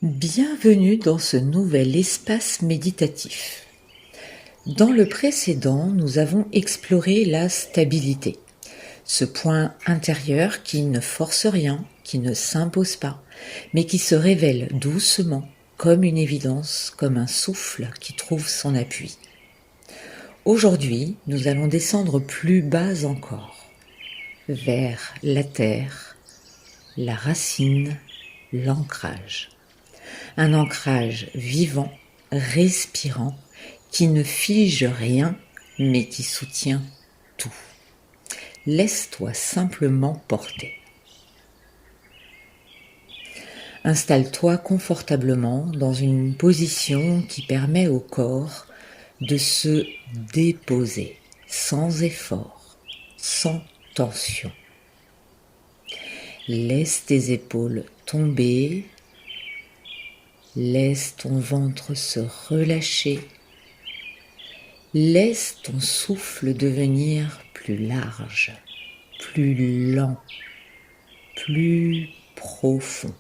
Bienvenue dans ce nouvel espace méditatif. Dans le précédent, nous avons exploré la stabilité, ce point intérieur qui ne force rien, qui ne s'impose pas, mais qui se révèle doucement, comme une évidence, comme un souffle qui trouve son appui. Aujourd'hui, nous allons descendre plus bas encore, vers la terre, la racine, l'ancrage. Un ancrage vivant, respirant, qui ne fige rien, mais qui soutient tout. Laisse-toi simplement porter. Installe-toi confortablement dans une position qui permet au corps de se déposer, sans effort, sans tension. Laisse tes épaules tomber. Laisse ton ventre se relâcher. Laisse ton souffle devenir plus large, plus lent, plus profond.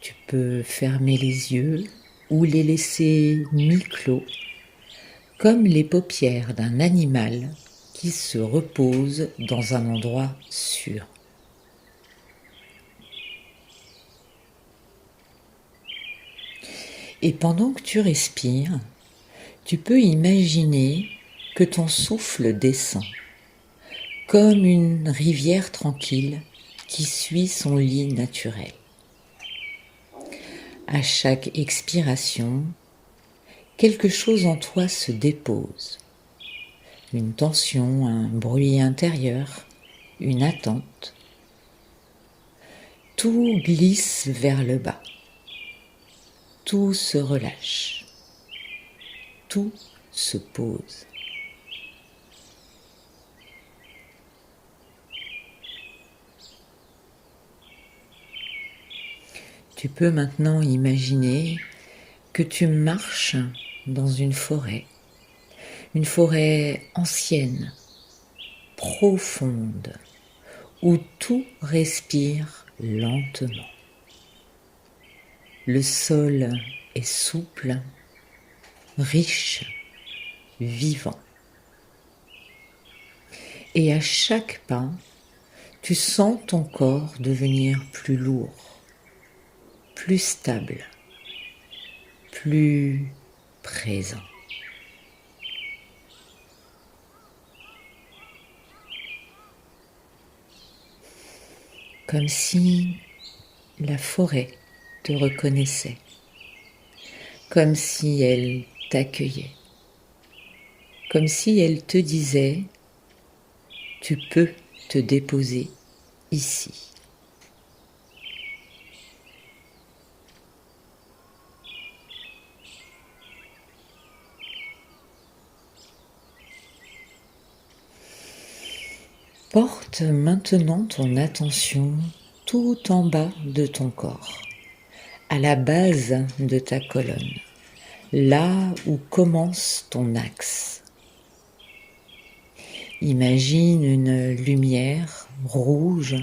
Tu peux fermer les yeux ou les laisser mi-clos, comme les paupières d'un animal qui se repose dans un endroit sûr. Et pendant que tu respires, tu peux imaginer que ton souffle descend, comme une rivière tranquille qui suit son lit naturel. À chaque expiration, quelque chose en toi se dépose. Une tension, un bruit intérieur, une attente. Tout glisse vers le bas. Tout se relâche, tout se pose. Tu peux maintenant imaginer que tu marches dans une forêt ancienne, profonde, où tout respire lentement. Le sol est souple, riche, vivant. Et à chaque pas, tu sens ton corps devenir plus lourd, plus stable, plus présent. Comme si la forêt te reconnaissait, comme si elle t'accueillait, comme si elle te disait « Tu peux te déposer ici ». Porte maintenant ton attention tout en bas de ton corps, à la base de ta colonne, là où commence ton axe. Imagine une lumière rouge,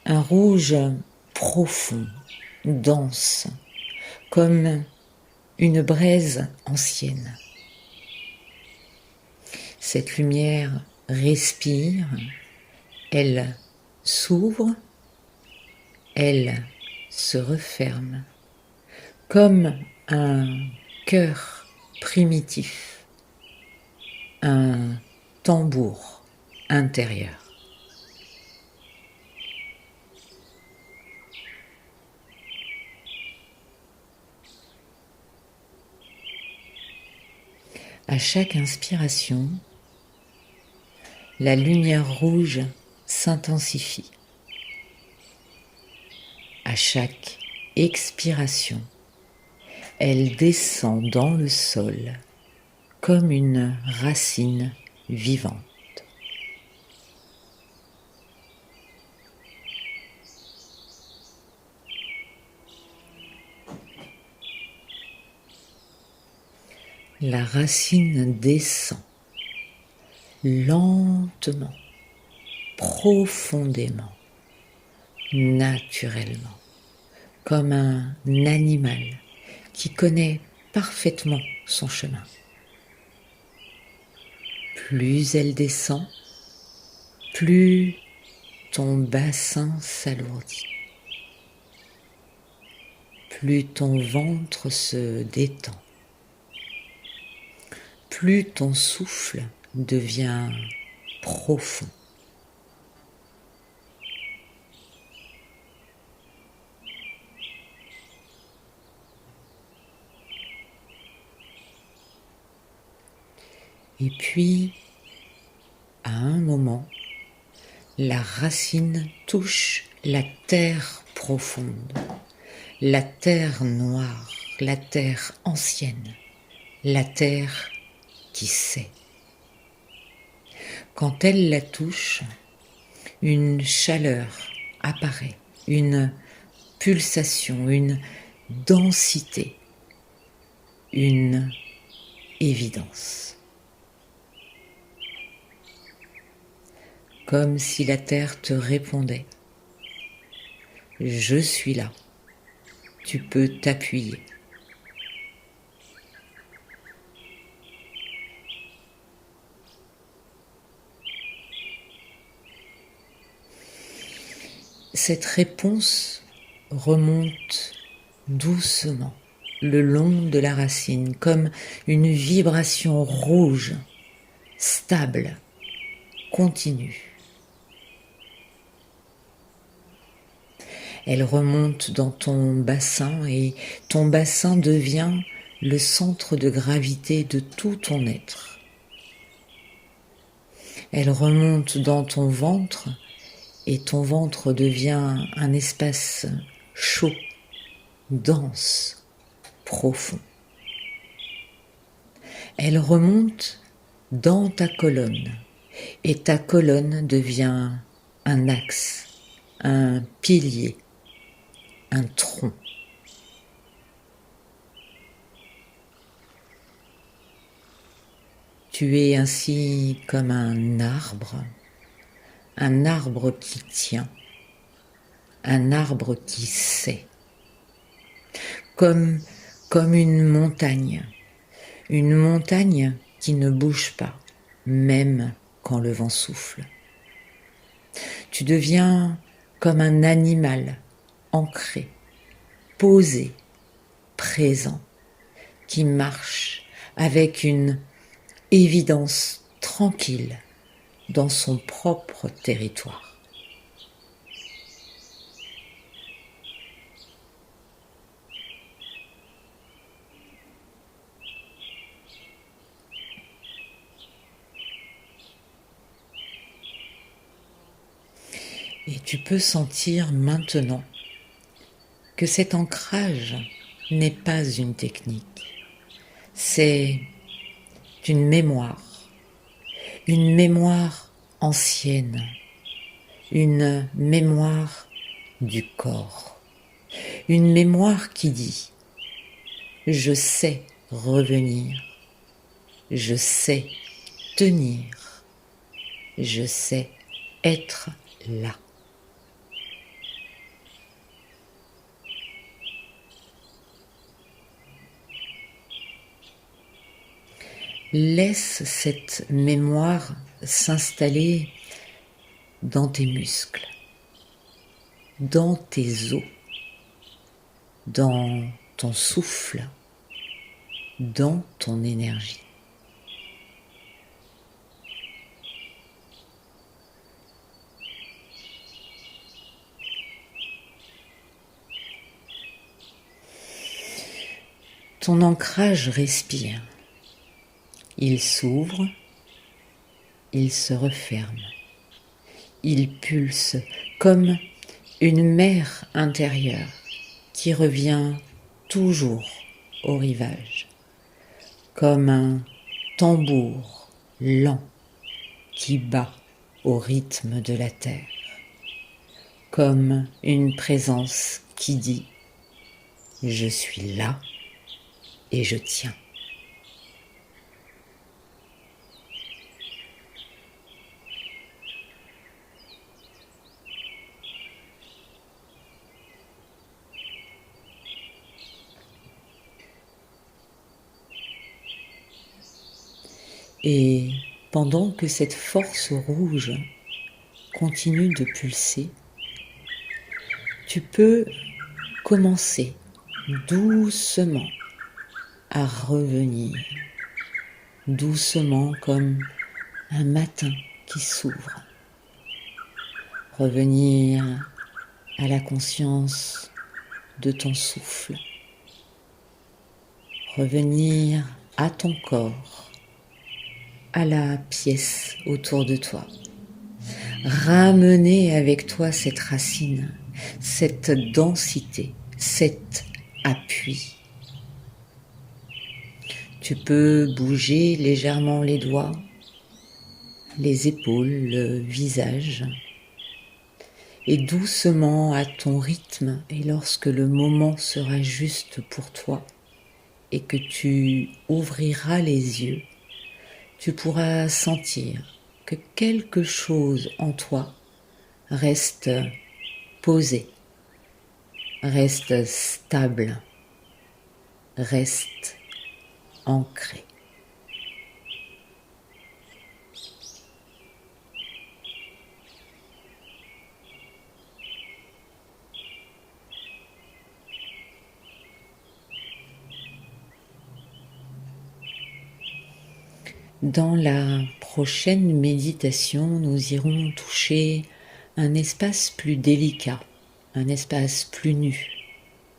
un rouge profond, dense, comme une braise ancienne. Cette lumière respire, elle s'ouvre, elle se referme, comme un cœur primitif, un tambour intérieur. À chaque inspiration, la lumière rouge s'intensifie. À chaque expiration, elle descend dans le sol comme une racine vivante. La racine descend lentement, profondément, naturellement, comme un animal qui connaît parfaitement son chemin. Plus elle descend, plus ton bassin s'alourdit, plus ton ventre se détend, plus ton souffle devient profond. Et puis, à un moment, la racine touche la terre profonde, la terre noire, la terre ancienne, la terre qui sait. Quand elle la touche, une chaleur apparaît, une pulsation, une densité, une évidence. Comme si la terre te répondait. Je suis là. Tu peux t'appuyer. Cette réponse remonte doucement le long de la racine, comme une vibration rouge, stable, continue. Elle remonte dans ton bassin et ton bassin devient le centre de gravité de tout ton être. Elle remonte dans ton ventre et ton ventre devient un espace chaud, dense, profond. Elle remonte dans ta colonne et ta colonne devient un axe, un pilier, un tronc. Tu es ainsi comme un arbre qui tient, un arbre qui sait, comme une montagne qui ne bouge pas, même quand le vent souffle. Tu deviens comme un animal ancré, posé, présent, qui marche avec une évidence tranquille dans son propre territoire. Et tu peux sentir maintenant que cet ancrage n'est pas une technique, c'est une mémoire ancienne, une mémoire du corps, une mémoire qui dit « je sais revenir, je sais tenir, je sais être là ». Laisse cette mémoire s'installer dans tes muscles, dans tes os, dans ton souffle, dans ton énergie. Ton ancrage respire. Il s'ouvre, il se referme, il pulse comme une mer intérieure qui revient toujours au rivage, comme un tambour lent qui bat au rythme de la terre, comme une présence qui dit « je suis là et je tiens ». Et pendant que cette force rouge continue de pulser, tu peux commencer doucement à revenir, doucement comme un matin qui s'ouvre. Revenir à la conscience de ton souffle. Revenir à ton corps, à la pièce autour de toi. Ramener avec toi cette racine, cette densité, cet appui. Tu peux bouger légèrement les doigts, les épaules, le visage. Et doucement à ton rythme, et lorsque le moment sera juste pour toi et que tu ouvriras les yeux, tu pourras sentir que quelque chose en toi reste posé, reste stable, reste ancré. Dans la prochaine méditation, nous irons toucher un espace plus délicat, un espace plus nu,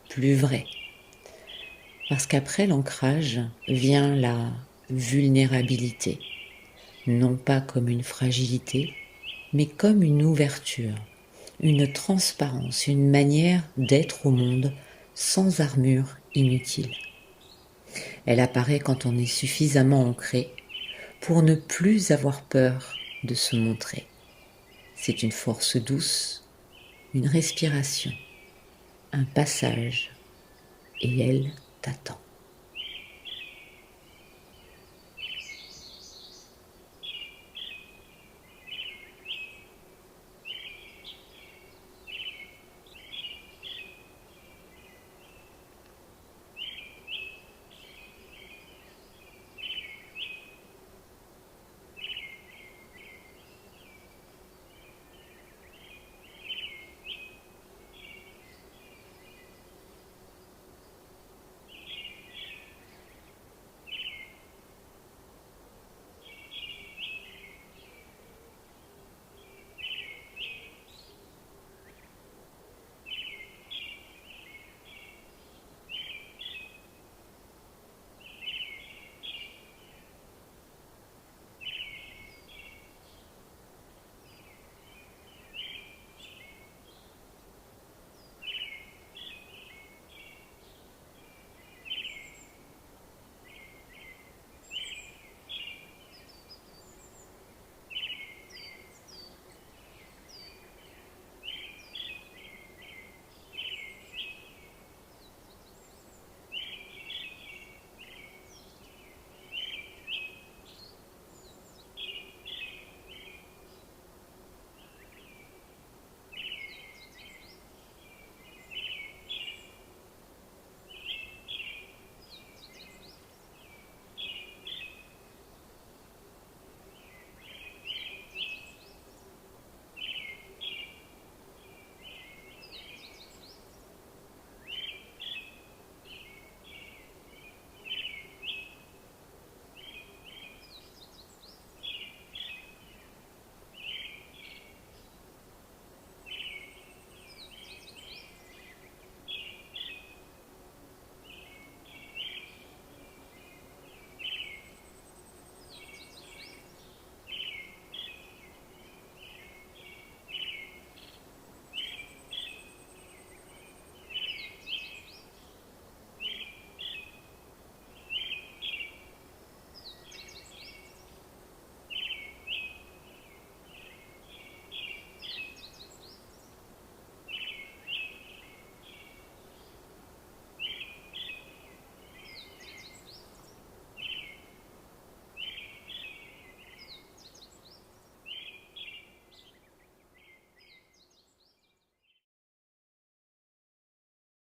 plus vrai. Parce qu'après l'ancrage vient la vulnérabilité, non pas comme une fragilité, mais comme une ouverture, une transparence, une manière d'être au monde sans armure inutile. Elle apparaît quand on est suffisamment ancré pour ne plus avoir peur de se montrer. C'est une force douce, une respiration, un passage, et elle t'attend.